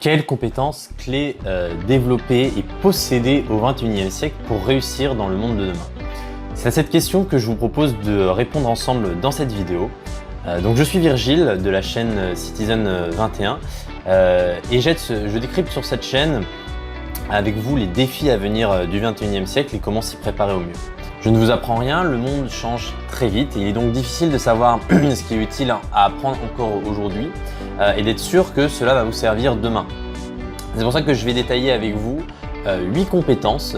Quelles compétences clés développer et posséder au XXIe siècle pour réussir dans le monde de demain? C'est à cette question que je vous propose de répondre ensemble dans cette vidéo. Donc je suis Virgile de la chaîne Citizen 21 et je décrypte sur cette chaîne avec vous les défis à venir du XXIe siècle et comment s'y préparer au mieux. Je ne vous apprends rien, le monde change très vite et il est donc difficile de savoir ce qui est utile à apprendre encore aujourd'hui et d'être sûr que cela va vous servir demain. C'est pour ça que je vais détailler avec vous 8 compétences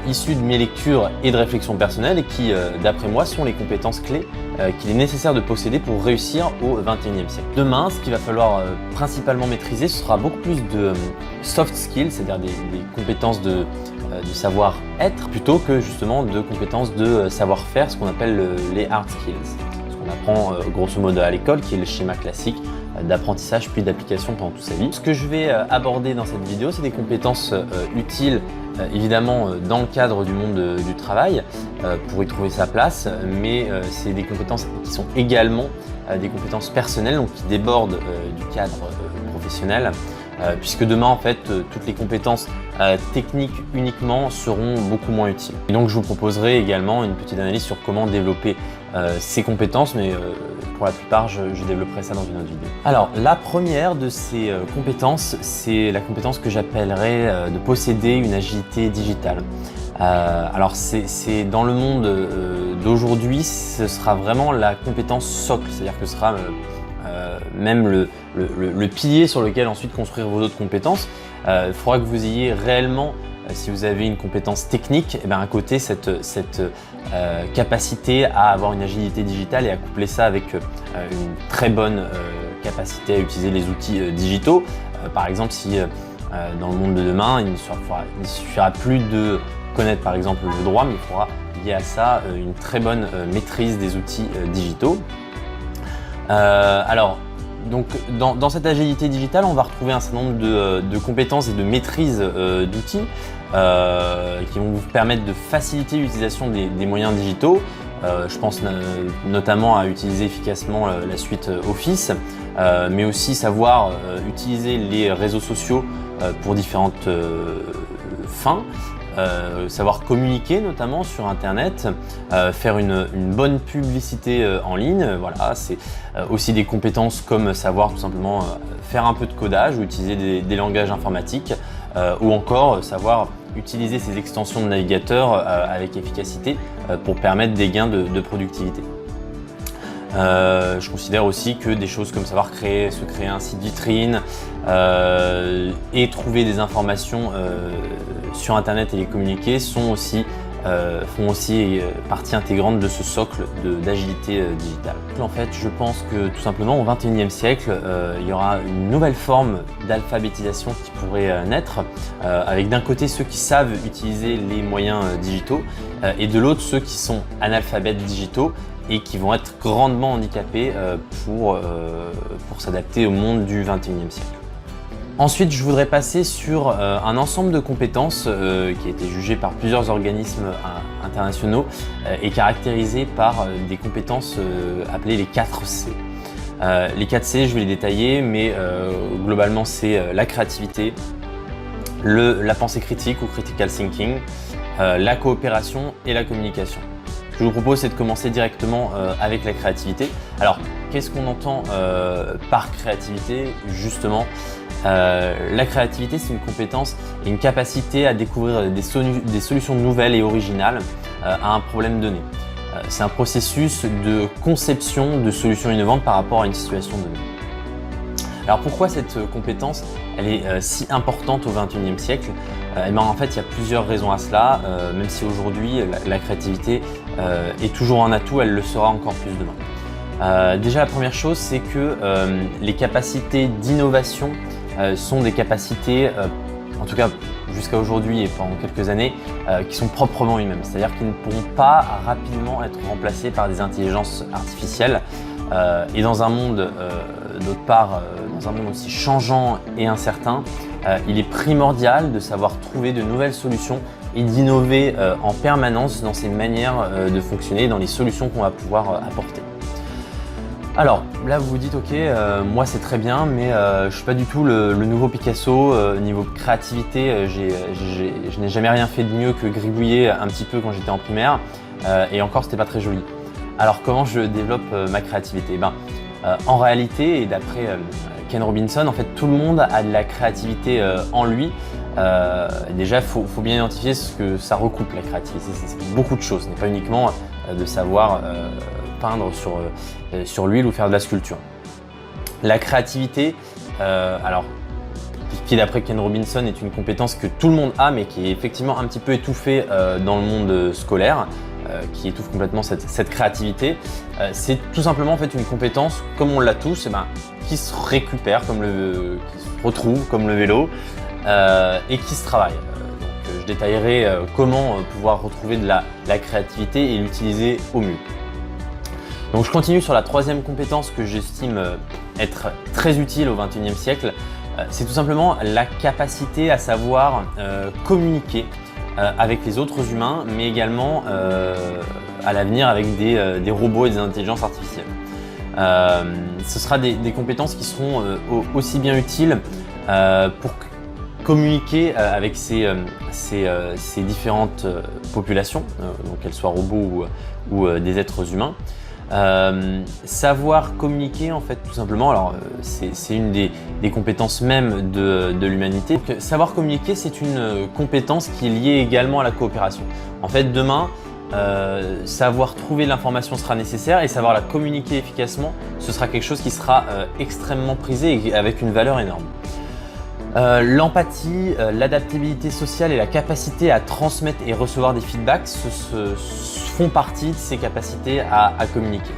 issues de mes lectures et de réflexions personnelles et qui, d'après moi, sont les compétences clés qu'il est nécessaire de posséder pour réussir au XXIe siècle. Demain, ce qu'il va falloir principalement maîtriser, ce sera beaucoup plus de soft skills, c'est-à-dire des compétences de savoir-être, plutôt que justement de compétences de savoir-faire, ce qu'on appelle les hard skills. Ce qu'on apprend grosso modo à l'école, qui est le schéma classique d'apprentissage puis d'application pendant toute sa vie. Ce que je vais aborder dans cette vidéo, c'est des compétences utiles évidemment dans le cadre du monde du travail pour y trouver sa place, mais c'est des compétences qui sont également des compétences personnelles, donc qui débordent du cadre professionnel, puisque demain en fait toutes les compétences techniques uniquement seront beaucoup moins utiles. Et donc je vous proposerai également une petite analyse sur comment développer ces compétences, mais pour la plupart je développerai ça dans une autre vidéo. Alors la première de ces compétences, c'est la compétence que j'appellerais de posséder une agilité digitale. Alors c'est dans le monde d'aujourd'hui, ce sera vraiment la compétence socle, c'est-à-dire que ce sera même le pilier sur lequel ensuite construire vos autres compétences. Il faudra que vous ayez réellement, si vous avez une compétence technique, et bien à côté cette capacité à avoir une agilité digitale et à coupler ça avec une très bonne capacité à utiliser les outils digitaux. Par exemple, si dans le monde de demain, il ne suffira plus de connaître par exemple le droit, mais il faudra lier à ça une très bonne maîtrise des outils digitaux. Alors, donc, dans cette agilité digitale, on va retrouver un certain nombre de compétences et de maîtrise d'outils qui vont vous permettre de faciliter l'utilisation des moyens digitaux. Je pense notamment à utiliser efficacement la suite Office, mais aussi savoir utiliser les réseaux sociaux pour différentes fins. Savoir communiquer notamment sur internet, faire une bonne publicité en ligne, voilà, c'est aussi des compétences comme savoir tout simplement faire un peu de codage ou utiliser des langages informatiques ou encore savoir utiliser ces extensions de navigateur avec efficacité pour permettre des gains de productivité. Je considère aussi que des choses comme savoir se créer un site vitrine et trouver des informations sur internet et les communiquer font aussi partie intégrante de ce socle d'agilité digitale. En fait, je pense que tout simplement au XXIe siècle, il y aura une nouvelle forme d'alphabétisation qui pourrait naître, avec d'un côté ceux qui savent utiliser les moyens digitaux et de l'autre ceux qui sont analphabètes digitaux et qui vont être grandement handicapés pour s'adapter au monde du XXIe siècle. Ensuite, je voudrais passer sur un ensemble de compétences qui a été jugé par plusieurs organismes internationaux et caractérisé par des compétences appelées les 4 C. Les 4 C, je vais les détailler, mais globalement, c'est la créativité, la pensée critique ou critical thinking, la coopération et la communication. Ce que je vous propose, c'est de commencer directement avec la créativité. Alors, qu'est-ce qu'on entend par créativité? Justement, la créativité, c'est une compétence et une capacité à découvrir des solutions nouvelles et originales à un problème donné. C'est un processus de conception de solutions innovantes par rapport à une situation donnée. Alors pourquoi cette compétence elle est si importante au XXIe siècle? En fait, il y a plusieurs raisons à cela, même si aujourd'hui la créativité est toujours un atout, elle le sera encore plus demain. Déjà, la première chose, c'est que les capacités d'innovation sont des capacités, en tout cas jusqu'à aujourd'hui et pendant quelques années, qui sont proprement humaines, c'est-à-dire qu'ils ne pourront pas rapidement être remplacés par des intelligences artificielles. Et dans un monde, d'autre part, dans un monde aussi changeant et incertain, il est primordial de savoir trouver de nouvelles solutions et d'innover en permanence dans ces manières de fonctionner, dans les solutions qu'on va pouvoir apporter. Alors là vous vous dites ok, moi c'est très bien, mais je suis pas du tout le nouveau Picasso. Niveau créativité, je n'ai jamais rien fait de mieux que gribouiller un petit peu quand j'étais en primaire, et encore c'était pas très joli. Alors comment je développe ma créativité? En réalité, et d'après Ken Robinson, en fait tout le monde a de la créativité en lui. Déjà il faut bien identifier ce que ça recoupe, la créativité. C'est beaucoup de choses, ce n'est pas uniquement de savoir peindre sur l'huile ou faire de la sculpture. La créativité, alors, qui d'après Ken Robinson est une compétence que tout le monde a, mais qui est effectivement un petit peu étouffée dans le monde scolaire, qui étouffe complètement cette créativité. C'est tout simplement en fait une compétence, comme on l'a tous, qui se récupère, qui se retrouve comme le vélo, et qui se travaille. Je détaillerai comment pouvoir retrouver de la créativité et l'utiliser au mieux. Donc je continue sur la troisième compétence que j'estime être très utile au XXIe siècle. C'est tout simplement la capacité à savoir communiquer avec les autres humains, mais également à l'avenir avec des robots et des intelligences artificielles. Ce sera des compétences qui seront aussi bien utiles pour communiquer avec ces différentes populations, donc qu'elles soient robots ou des êtres humains. Savoir communiquer en fait tout simplement, alors c'est une des compétences même de l'humanité. Savoir communiquer, c'est une compétence qui est liée également à la coopération. En fait demain, savoir trouver l'information sera nécessaire et savoir la communiquer efficacement, ce sera quelque chose qui sera extrêmement prisé et avec une valeur énorme. L'empathie, l'adaptabilité sociale et la capacité à transmettre et recevoir des feedbacks font partie de ces capacités à communiquer.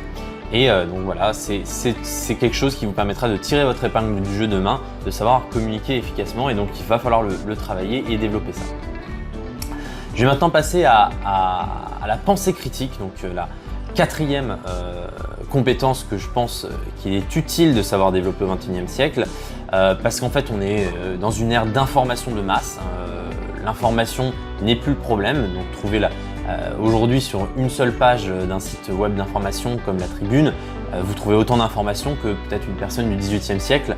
Et donc voilà, c'est quelque chose qui vous permettra de tirer votre épingle du jeu demain, de savoir communiquer efficacement, et donc il va falloir le travailler et développer ça. Je vais maintenant passer à la pensée critique, donc la quatrième compétence que je pense qu'il est utile de savoir développer au XXIe siècle, parce qu'en fait on est dans une ère d'information de masse. L'information n'est plus le problème, donc trouver aujourd'hui sur une seule page d'un site web d'information comme la Tribune, vous trouvez autant d'informations que peut-être une personne du XVIIIe siècle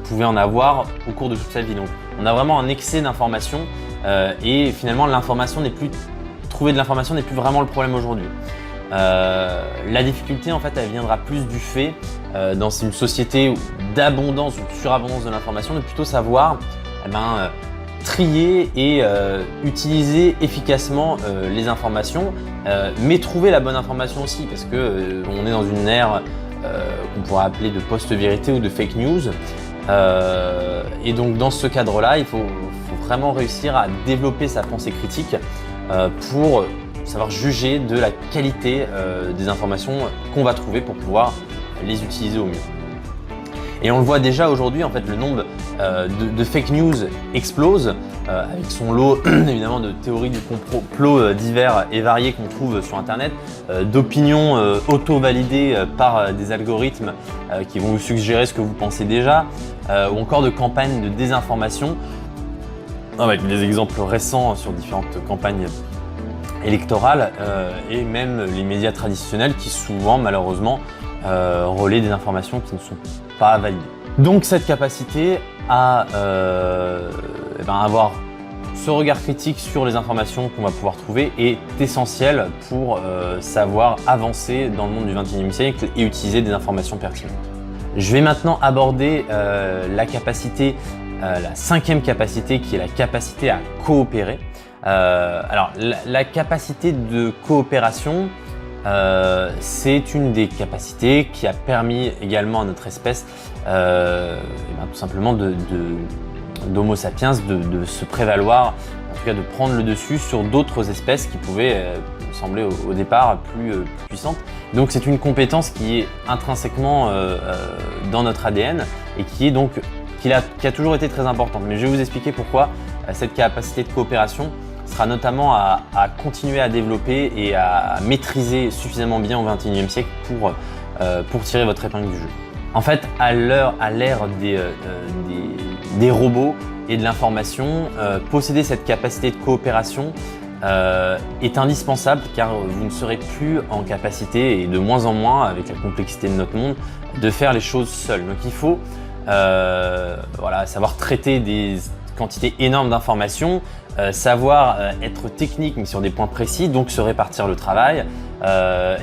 pouvait en avoir au cours de toute sa vie. Donc on a vraiment un excès d'informations et finalement trouver de l'information n'est plus vraiment le problème aujourd'hui. La difficulté en fait elle viendra plus du fait dans une société d'abondance ou de surabondance de l'information, de plutôt savoir trier et utiliser efficacement les informations, mais trouver la bonne information aussi, parce que on est dans une ère qu'on pourrait appeler de post-vérité ou de fake news, et donc dans ce cadre-là, il faut vraiment réussir à développer sa pensée critique pour savoir juger de la qualité des informations qu'on va trouver pour pouvoir les utiliser au mieux. Et on le voit déjà aujourd'hui, en fait, le nombre de fake news explose avec son lot évidemment de théories du complot divers et variés qu'on trouve sur internet, d'opinions auto-validées par des algorithmes qui vont vous suggérer ce que vous pensez déjà, ou encore de campagnes de désinformation, avec des exemples récents sur différentes campagnes électorales et même les médias traditionnels qui souvent malheureusement relaient des informations qui ne sont pas validées. Donc cette capacité à avoir ce regard critique sur les informations qu'on va pouvoir trouver est essentielle pour savoir avancer dans le monde du XXIe siècle et utiliser des informations pertinentes. Je vais maintenant aborder la cinquième capacité, qui est la capacité à coopérer. Alors la capacité de coopération, c'est une des capacités qui a permis également à notre espèce tout simplement d'Homo sapiens de se prévaloir, en tout cas de prendre le dessus sur d'autres espèces qui pouvaient sembler au départ plus puissantes. Donc c'est une compétence qui est intrinsèquement dans notre ADN et qui a toujours été très importante. Mais je vais vous expliquer pourquoi cette capacité de coopération sera notamment à continuer à développer et à maîtriser suffisamment bien au XXIe siècle pour tirer votre épingle du jeu. En fait, à l'ère des robots et de l'information, posséder cette capacité de coopération est indispensable car vous ne serez plus en capacité, et de moins en moins avec la complexité de notre monde, de faire les choses seul. Donc il faut savoir traiter des quantités énormes d'informations, savoir être technique mais sur des points précis, donc se répartir le travail.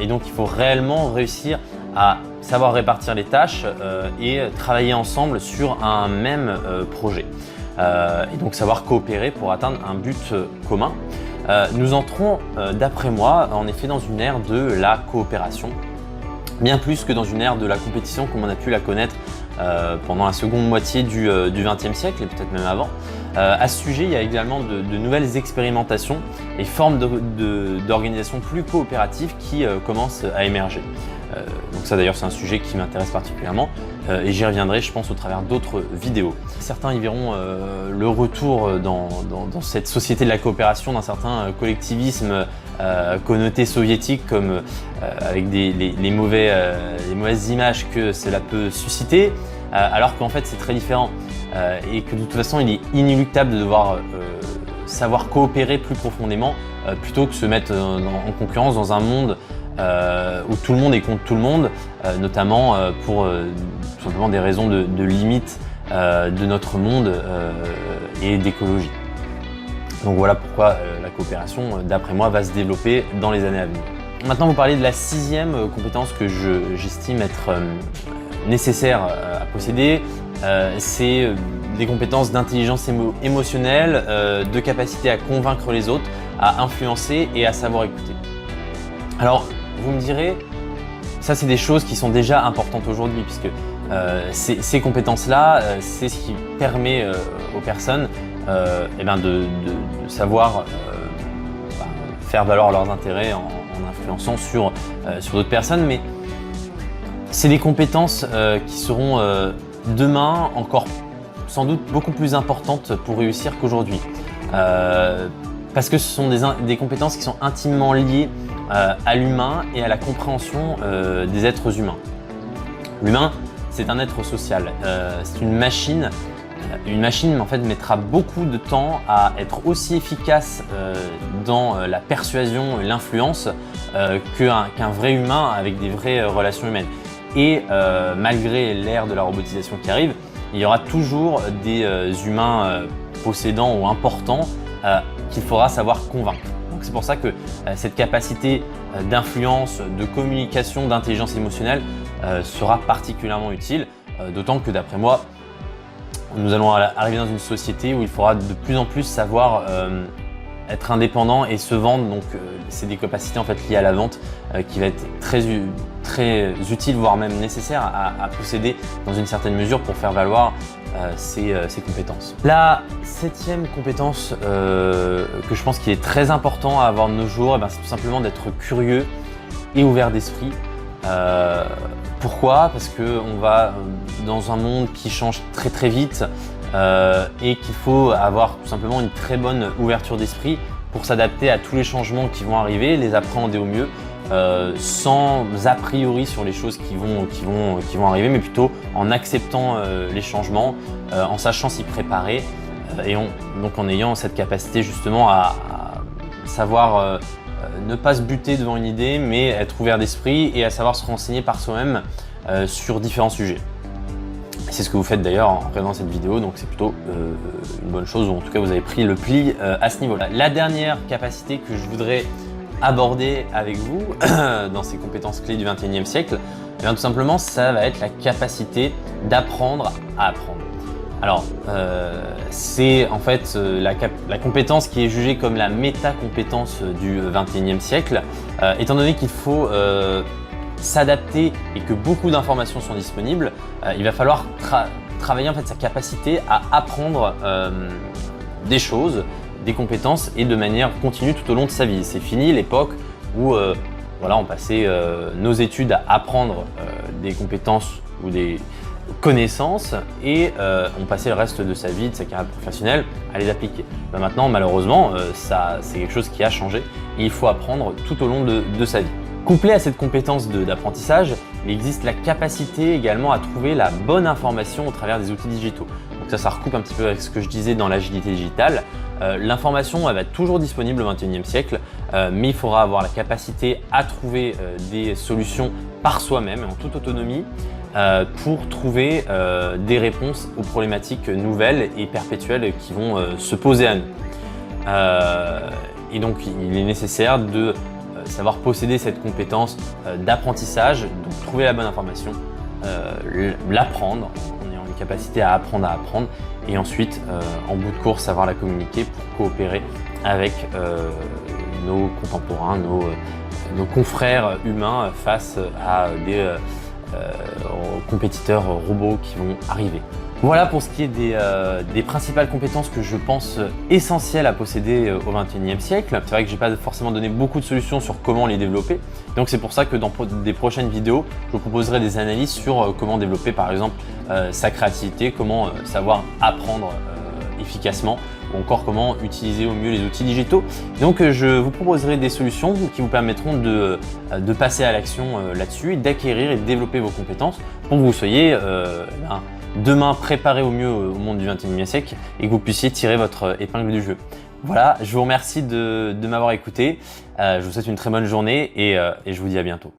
Et donc il faut réellement réussir à savoir répartir les tâches et travailler ensemble sur un même projet. Et donc savoir coopérer pour atteindre un but commun. Nous entrons, d'après moi, en effet dans une ère de la coopération, bien plus que dans une ère de la compétition comme on a pu la connaître pendant la seconde moitié du XXe siècle et peut-être même avant. À ce sujet, il y a également de nouvelles expérimentations et formes d'organisation plus coopératives qui commencent à émerger. Donc ça d'ailleurs c'est un sujet qui m'intéresse particulièrement et j'y reviendrai je pense au travers d'autres vidéos. Certains y verront le retour dans cette société de la coopération d'un certain collectivisme connoté soviétique comme avec les mauvaises images que cela peut susciter, alors qu'en fait c'est très différent et que de toute façon il est inéluctable de devoir savoir coopérer plus profondément plutôt que se mettre en concurrence dans un monde où tout le monde est contre tout le monde, notamment pour tout simplement des raisons de limite de notre monde et d'écologie. Donc voilà pourquoi la coopération, d'après moi, va se développer dans les années à venir. Maintenant, vous parlez de la 6e compétence que j'estime être nécessaire à posséder. C'est des compétences d'intelligence émotionnelle, de capacité à convaincre les autres, à influencer et à savoir écouter. Alors, vous me direz, ça c'est des choses qui sont déjà importantes aujourd'hui puisque ces compétences-là, c'est ce qui permet aux personnes de savoir faire valoir leurs intérêts en influençant sur d'autres personnes. Mais c'est des compétences qui seront demain encore sans doute beaucoup plus importantes pour réussir qu'aujourd'hui. Parce que ce sont des compétences qui sont intimement liées à l'humain et à la compréhension des êtres humains. L'humain, c'est un être social, c'est une machine. Une machine en fait mettra beaucoup de temps à être aussi efficace dans la persuasion et l'influence qu'un vrai humain avec des vraies relations humaines. Et malgré l'ère de la robotisation qui arrive, il y aura toujours des humains possédants ou importants qu'il faudra savoir convaincre. Donc c'est pour ça que cette capacité d'influence, de communication, d'intelligence émotionnelle sera particulièrement utile, d'autant que d'après moi, nous allons arriver dans une société où il faudra de plus en plus savoir être indépendant et se vendre. Donc c'est des capacités en fait liées à la vente qui va être très utile, voire même nécessaire à posséder dans une certaine mesure pour faire valoir ces compétences. La 7e compétence que je pense qu'il est très important à avoir de nos jours, c'est tout simplement d'être curieux et ouvert d'esprit. Pourquoi ? Parce qu'on va dans un monde qui change très très vite et qu'il faut avoir tout simplement une très bonne ouverture d'esprit pour s'adapter à tous les changements qui vont arriver, les appréhender au mieux, sans a priori sur les choses qui vont arriver, mais plutôt en acceptant les changements, en sachant s'y préparer et donc en ayant cette capacité justement à savoir ne pas se buter devant une idée, mais être ouvert d'esprit et à savoir se renseigner par soi-même sur différents sujets. C'est ce que vous faites d'ailleurs en regardant cette vidéo, donc c'est plutôt une bonne chose, ou en tout cas vous avez pris le pli à ce niveau-là. La dernière capacité que je voudrais aborder avec vous dans ces compétences clés du XXIe siècle, tout simplement ça va être la capacité d'apprendre à apprendre. Alors, c'est en fait la compétence qui est jugée comme la méta-compétence du XXIe siècle, étant donné qu'il faut s'adapter et que beaucoup d'informations sont disponibles, il va falloir travailler en fait sa capacité à apprendre des choses, des compétences et de manière continue tout au long de sa vie. C'est fini l'époque où on passait nos études à apprendre des compétences ou des connaissances et on passait le reste de sa vie, de sa carrière professionnelle à les appliquer. Maintenant, malheureusement, c'est quelque chose qui a changé et il faut apprendre tout au long de sa vie. Couplé à cette compétence d'apprentissage, il existe la capacité également à trouver la bonne information au travers des outils digitaux. Donc Donc ça recoupe un petit peu avec ce que je disais dans l'agilité digitale. L'information, elle va être toujours disponible au XXIe siècle, mais il faudra avoir la capacité à trouver des solutions par soi-même, en toute autonomie, pour trouver des réponses aux problématiques nouvelles et perpétuelles qui vont se poser à nous. Et donc, il est nécessaire de savoir posséder cette compétence d'apprentissage, donc trouver la bonne information, l'apprendre, en ayant une capacité à apprendre, et ensuite, en bout de course, savoir la communiquer pour coopérer avec nos contemporains, nos confrères humains face à des compétiteurs robots qui vont arriver. Voilà pour ce qui est des principales compétences que je pense essentielles à posséder au XXIe siècle. C'est vrai que je n'ai pas forcément donné beaucoup de solutions sur comment les développer. Donc c'est pour ça que dans des prochaines vidéos, je vous proposerai des analyses sur comment développer par exemple sa créativité, comment savoir apprendre efficacement, ou encore comment utiliser au mieux les outils digitaux. Donc je vous proposerai des solutions qui vous permettront de passer à l'action là-dessus, et d'acquérir et de développer vos compétences pour que vous soyez demain préparé au mieux au monde du XXIe siècle et que vous puissiez tirer votre épingle du jeu. Voilà, je vous remercie de m'avoir écouté, je vous souhaite une très bonne journée et je vous dis à bientôt.